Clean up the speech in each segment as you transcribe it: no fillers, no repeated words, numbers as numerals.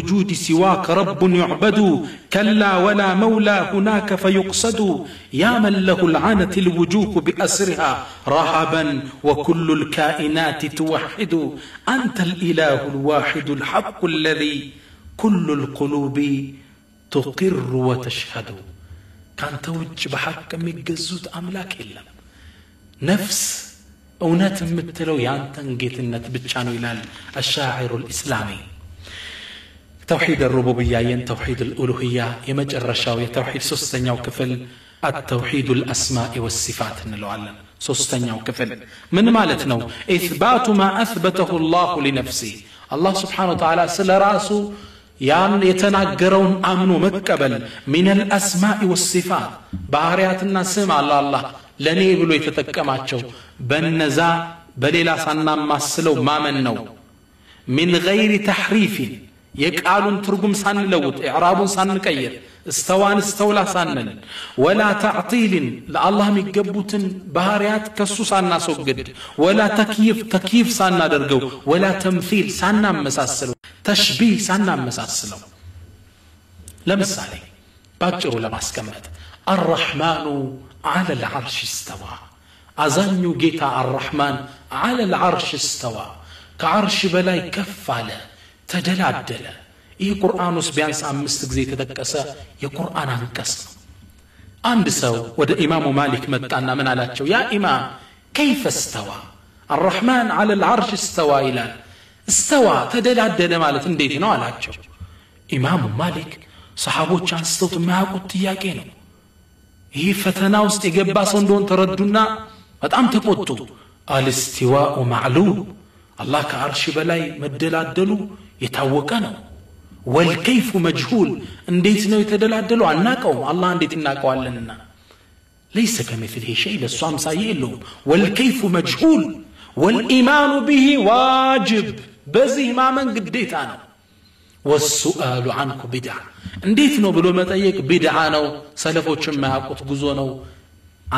الوجود سواك رب يعبد كلا ولا مولى هناك فيقصد يا من له العنت الوجوه بأسرها رهبا وكل الكائنات توحد أنت الإله الواحد الحق الذي كل القلوب تقر وتشهد كان توج بحق ميجزوت أملاك إلا نفس أونات متلو يانتن جيتنت بتشانو إلى الشاعر الإسلامي توحيد الربوبية ين توحيد الألوهية يمجر الرشاوية توحيد سستنيا وكفل التوحيد الأسماء والصفات نلوعلن سستنيا وكفل من مالتنا إثبات ما أثبته الله لنفسه الله سبحانه وتعالى سل راسه ያን የተናገረውን አምኖ መቀበል من الاسماء والصفات ባህሪያትና ስም አላህ ለኔ ብሎ የተጠቀማቸው በነዛ በሌላ ሳናማስለው ማመን ነው من غير تحريف የቃሉን ትርጉም ሳንለውጥ ኢዕራቡን ሳንቀይር استوان استولى سانن ولا تعطيل لله የሚገቡትን ባህሪያት ከሱ ሳናስወግድ ولا تكييف ሳናደርገው ولا تمثيل ሳናመሳስለው تشبيه ሳናመሳስለው ለምሳሌ ባጭሩ ለማስቀመጥ الرحمن على العرش استوى አዛኙ ጌታ الرحمن على العرش استوى ከዓርሽ በላይ ከፍ አለ ተደላደለ ይህ ቁርአን ውስጥ ቢያንስ 5 ጊዜ ተጠቀሰ የቁርአን አንቀጽ ነው አንድ ሰው ወደ ኢማሙ ማሊክ መጣና ምን አላቸው ያ ኢማም كيف استوى الرحمن على العرش استوى الى استوى ተደላደለ ማለት እንዴት ነው አላቸው ኢማሙ ማሊክ ሰሃቦች አንስተውት የማያውቁት ጥያቄ ነው ይህ ፈተና ውስጥ የገባ ሰው እንደሆነ ተረዱና በጣም ተቆጡ الاستواء معلوم الله ከዓርሽ በላይ መደላደሉ የታወቀ ነው والكيف مجهول እንዴት ነው የተደላደለው አናቀውም አላህ እንዴት እናቀዋለንና ليس كمثله شيء ለሷም ሳይየለው والكيف مجهول والايمان به واجب በዚህ ማመን ግዴታ ነው والسؤال عنه بدعه እንዴት ነው ብሎ መጠየቅ ቢድዓ ነው ሰለፎችም ማያውቁት ጉዞ ነው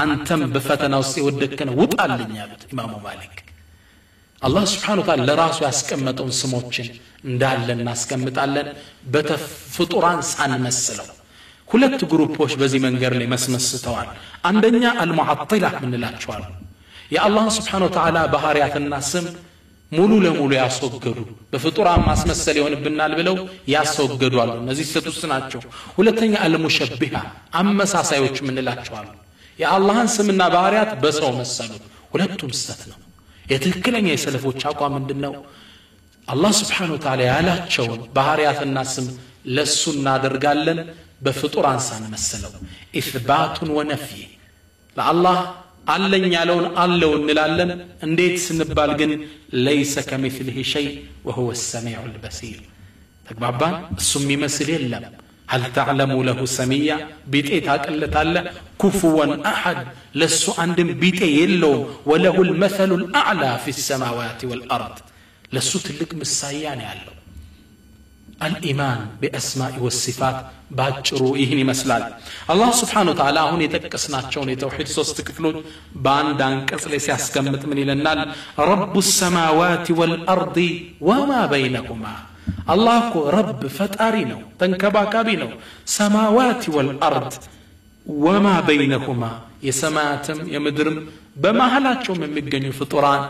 አንተም በፈተና ውስጥ የወደከነ ውጣልኝ ያሉት ኢማሙ ማሊክ الله سبحانه وتعالى ለራሱ ያስቀመጠውን ስሞችን እንዳለ እናስቀምጣለን በተፍጡራን ሳንመስለው ሁለት ግሩፖች በዚህ መንገር ላይ መስመስተዋል አንደኛ المعطلة ምንላቸው አሉ የአላህ Subhanahu Wa Ta'ala ባህሪያትና ስም ሙሉ ለሙሉ ያስወገዱ በፍጡራን ማስመሰል ይሆንብናል ብለው ያስወገዱ አሉ እነዚህ ስህተቶች ናቸው ሁለተኛ المشبهة አመሳሳዮች ምንላቸው አሉ የአላህን ስምና ባህሪያት በሰው መሰሉ ሁለቱም ስህተት ነው የትክክለኛ የሰለፎች አቋም ምንድነው አላህ Subhanahu Wa Ta'ala ያላቸውን ባህሪያትና ስም ለሱ እናደርጋለን በፍጡራን ሳንመስለው ኢስባቱን ወነፍይ ለአላህ አለኝ ያለውን አለው እንላለን እንዴት ስንባል ግን ليس كمثله شيء وهو السميع البصير ተግባባን እሱም ይመስል የለም هل تعلم له سميا بيتي تاقلتاله كفوا احد لسو عندم بيتي يلوم وله المثل الاعلى في السماوات والارض لسو تلك مسايان يالو الايمان باسماء والصفات باجرو يهني مسلال الله سبحانه وتعالى هون يتقسناچون التوحيد 3 ክፍሎች በአንድ አንቀጽ ላይ ሲያስቀምጥ ምን ይለናል رب السماوات والارض وما بينهما الله كو رب فتاري نو تنكباكابي نو سماوات والارض وما بينهما يسماتم يمدرم بمحلاچوم የሚገኙ ፍጡራን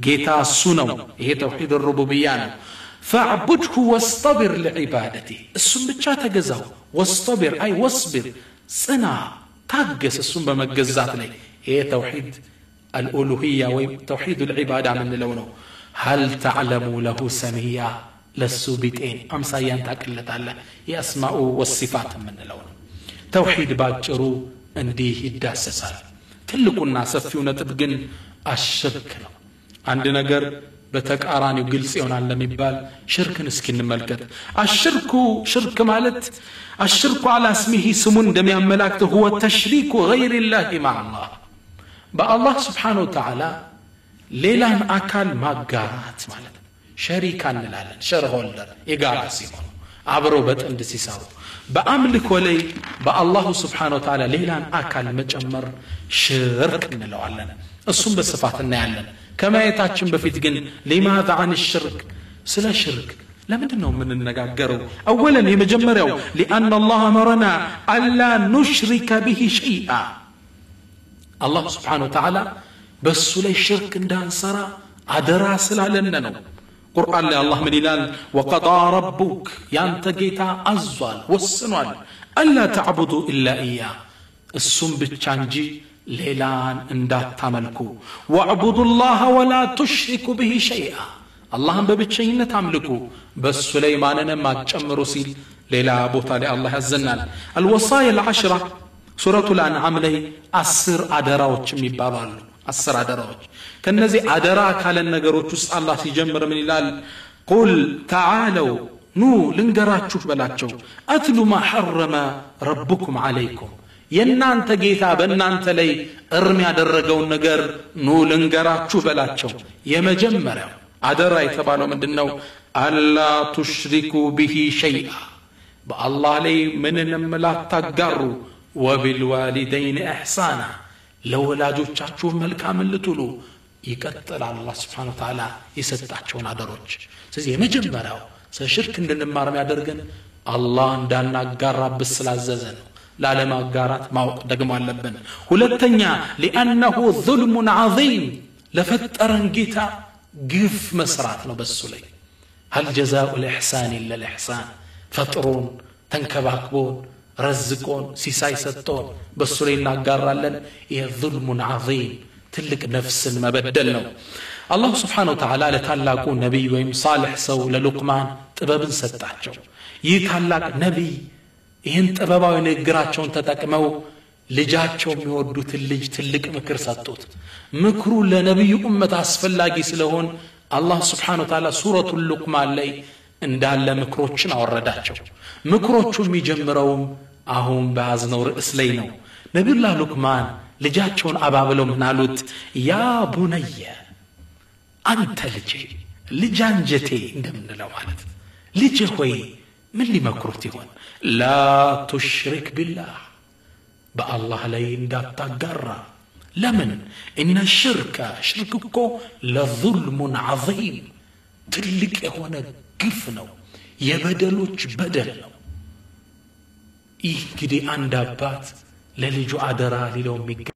ጌታ እሱ ነው ይሄ ተውሂድ الربوبيه ነው فاعبده واصطبر لعبادته እሱም ብቻ ተገዛው واصطبر اي واصبر ጽና ታገስ እሱም በመገዛት ላይ ይሄ ተውሂድ الالوهيه ወይ ተውሂድ العباده ምንለው ነው هل تعلم له سميا لسو بيتين امسايان تاقلتاله ياسماء والصفات ምንለው ነው ተውሂድ ባጭሩ እንዲህ ይዳሰሳል ትልቁና ሰፊው ነጥብ ግን አሽርክ ነው አንድ ነገር በተቃራኒው ግልጽ ይሆናል ለሚባል ሽርክን እስኪ እንመልከት ሽርክ ማለት الشرك على اسمه ስሙን እንደሚያመላክተው هو تشريك غير الله مع الله بالله سبحانه وتعالى ሌላን አካል ማጋራት ማለት ሸሪካ እንላለን ሸርሆልደር የጋራ ሲሆን አብረው በጥንድ ሲሰሩ በአምልኮ ላይ በአላሁ Subhanahu Wa Ta'ala ሌላን አካል መጨመር ሽርክ እንለዋለን እሱም በስፋት እናያለን ከማየታችን በፊት ግን لماذا عن الشرك ስለ ሽርክ ለምንድነው የምንነጋገረው? أولا የመጀመሪያው لأن الله أمرنا ألا نشرك به شيئا الله سبحانه وتعالى በሱ ላይ ሽርክ እንዳንሰራ አደራ ስላለነ ነው። ቁርአን ላይ አላህ ምን ይላል? وقضى ربك ያንተ ጌታ አዟል ወስኗል ألا تعبدوا إلا إياه እሱም ብቻ እንጂ ሌላን እንዳታመልኩ واعبدوا الله ولا تشركوا به شيئا አላህን በብቸኝነት አምልኩ በሱ ላይ ማንንም አትጨምሩ ሲል ሌላ ቦታ ላይ አላህ ያዘናል። الوصايا العشرة ሱረቱ الأنعام ላይ 10 አደራዎችም ይባላሉ። 10 አደራዎች ከነዚህ አደራ ካለን ነገሮች ውስጥ አላህ ሲጀምር ምን ይላል? قل تعالوا ኑ ልንገራችሁ በላቸው አትሉ ما حرم ربكم عليكم የናንተ ጌታ በእናንተ ላይ እርም ያደረገውን ነገር ኑ ልንገራችሁ በላቸው። የመጀመሪያው አደራ የተባለው ምንድነው? አላ ቱሽሪኩ ቢሂ ሸይአ በአላህ ላይ ምንንም ላታጋሩ ወቢልዋሊደይን ኢሕሳና ለወላጆቻችሁ መልካም ልትሉ ይቀጥላል አላህ Subhanahu Wa Ta'ala የሰጣቸውን አደሮች። ስለዚህ የመጀመሪያው ሽርክ እንድንማር የሚያደርገን አላህ እንዳናጋራበት ስላዘዘ ነው። ላለማጋራት ማወቅ ደግሞ አለብን። ሁለተኛ لأنه ظلم عظيم ለፈጠረን ጌታ ግፍ መስራት ነው በሱ ላይ። هل جزاء الإحسان إلا الإحسان ፈጥሮን ተንከባክቦን ረዝቆን ሲሳይ ሰጥቶን በሱ ላይ እናጋራለን። ይህ ظلم عظيم ትልቅ ነፍስን መበደል ነው። አላህ Subhanahu Wa Ta'ala ለታላቁ ነብይ ወይም ሳልህ ሰው ለሉቅማን ጥበብን ሰጣቸው። ይህ ታላቅ ነብይ ይህን ጥበባዊ ንግግራቸውን ተጠቅመው ልጃቸው የሚወዱትን ልጅ ትልቅ ምክር ሰጡት። ምክሩ ለነብዩ ኡመት አስፈላጊ ስለሆነ አላህ Subhanahu Wa Ta'ala ሱረቱል ሉቅማን ላይ እንዳለ ምክሮችን አወረዳቸው። ምክሮቹ የሚጀምረውም አሁን በያዝነው ርዕስ ላይ ነው። ነብዩላህ ሉቅማን ልጃቸውን አባብለው ምን አሉት? ያ ቡነየ አንተ ልጅ አንጀቴ እንደምንለው ማለት ልጅ ሆይ ምን ሊመክሩት ይሆን? ላ ቱሽሪክ ቢላህ በአላህ ላይ እንዳታጋራ። ለምን? ኢነ ሽርክ እኮ ለዙልሙን ዐዚም ትልቅ የሆነ ግፍ ነው፣ የበደሎች በደል ነው። ይህ እንግዲህ አንድ አባት ለልጁ አደራ ሊለው